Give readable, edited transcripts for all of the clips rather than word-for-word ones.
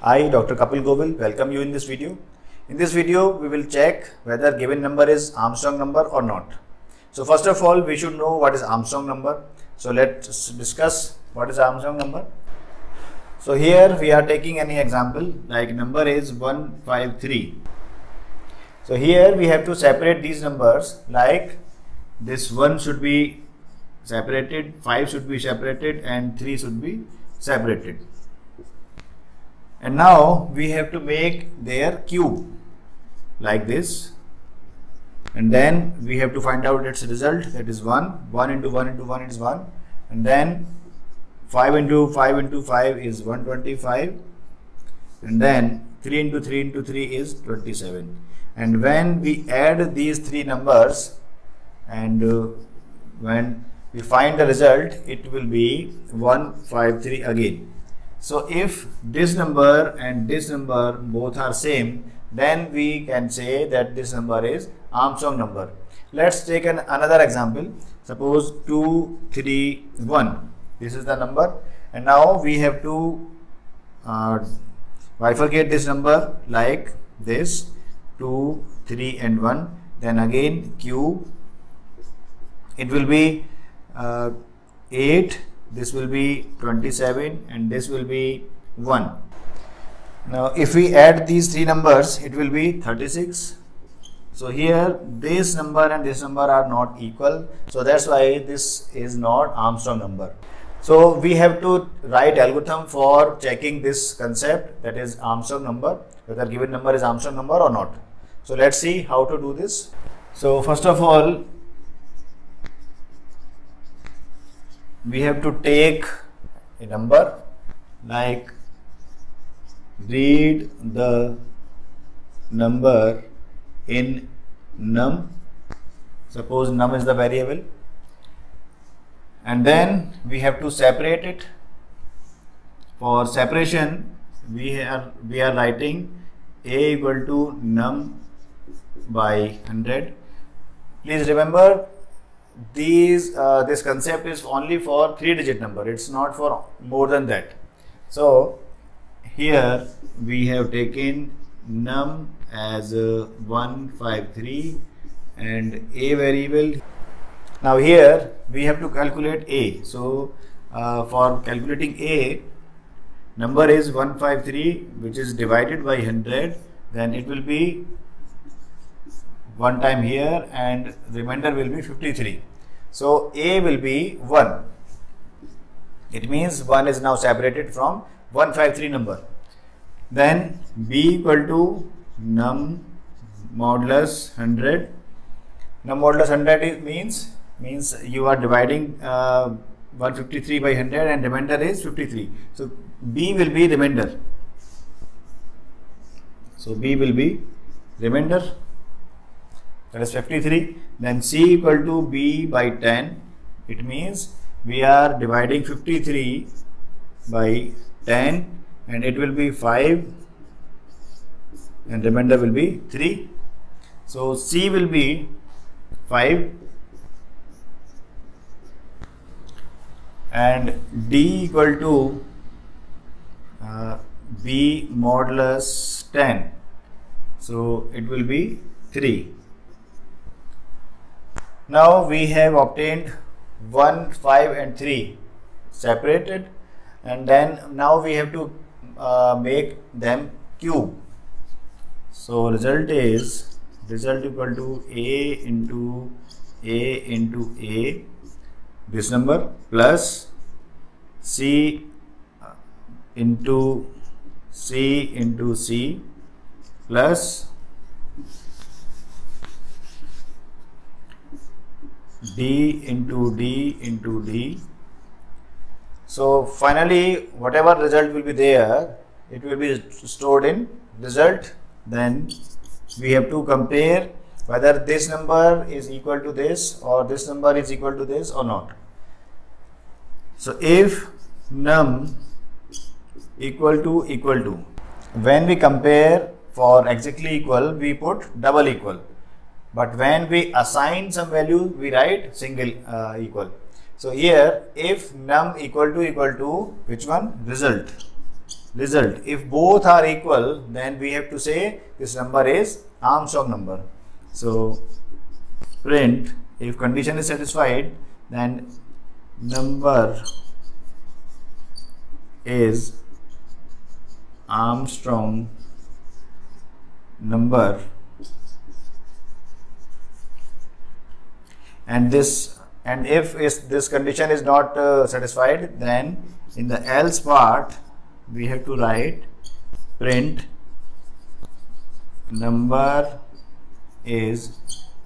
I, Dr. Kapil Govil, welcome you in this video. In this video, we will check whether given number is Armstrong number or not. So first of all, we should know what is Armstrong number. So let's discuss what is Armstrong number. So here we are taking any example like number is 153. So here we have to separate these numbers, like this 1 should be separated, 5 should be separated and 3 should be separated. And now we have to make their cube like this, and then we have to find out its result, that is 1 into 1 into 1 is 1, and then 5 into 5 into 5 is 125, and then 3 into 3 into 3 is 27. And when we add these three numbers and when we find the result, it will be 153 again. So if this number and this number both are same, then we can say that this number is Armstrong number. Let's take another example. Suppose 231. This is the number, and now we have to bifurcate this number like this: 2, 3 and 1. Then again cube. It will be 8. This will be 27 and this will be 1. Now if we add these three numbers, it will be 36. So here this number and this number are not equal, so that's why this is not Armstrong number. So we have to write algorithm for checking this concept, that is Armstrong number, whether given number is Armstrong number or not. So let's see how to do this. So first of all, we have to take a number, like read the number in num. Suppose num is the variable, and then we have to separate it. For separation, we are writing a equal to num by 100. Please remember, this concept is only for 3-digit number, it's not for more than that. So here we have taken num as 153 and a variable. Now here we have to calculate a. So for calculating a, number is 153, which is divided by 100, then it will be one time here and remainder will be 53. So a will be 1. It means 1 is now separated from 153 number. Then b equal to num modulus 100. Num modulus 100 means you are dividing 153 by 100 and remainder is 53. So b will be remainder. So b will be remainder, that is 53. Then c equal to b by 10. It means we are dividing 53 by 10 and it will be 5 and remainder will be 3. So c will be 5 and d equal to b modulus 10. So it will be 3. Now we have obtained 1, 5 and 3 separated, and then now we have to make them cube. So result equal to a into a, this number, plus c into c plus d into d. So finally whatever result will be there, it will be stored in result. Then we have to compare whether this number is equal to this or this number is equal to this or not. So if num equal to, when we compare for exactly equal, we put double equal. But when we assign some value, we write single equal. So here, if num equal to which one? Result. result. If both are equal, then we have to say this number is Armstrong number. So print, if condition is satisfied, then number is Armstrong number, and if this condition is not satisfied, then in the else part we have to write print number is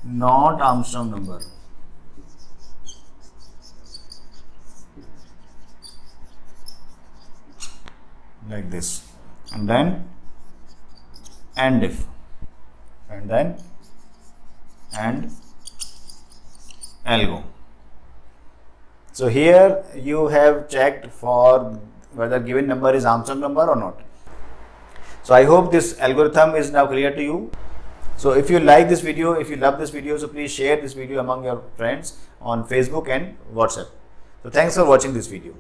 not Armstrong number. Like this, and then and if, and then and algo. So here you have checked for whether given number is Armstrong number or not. So I hope this algorithm is now clear to you. So if you like this video, if you love this video, so please share this video among your friends on Facebook and WhatsApp. So thanks for watching this video.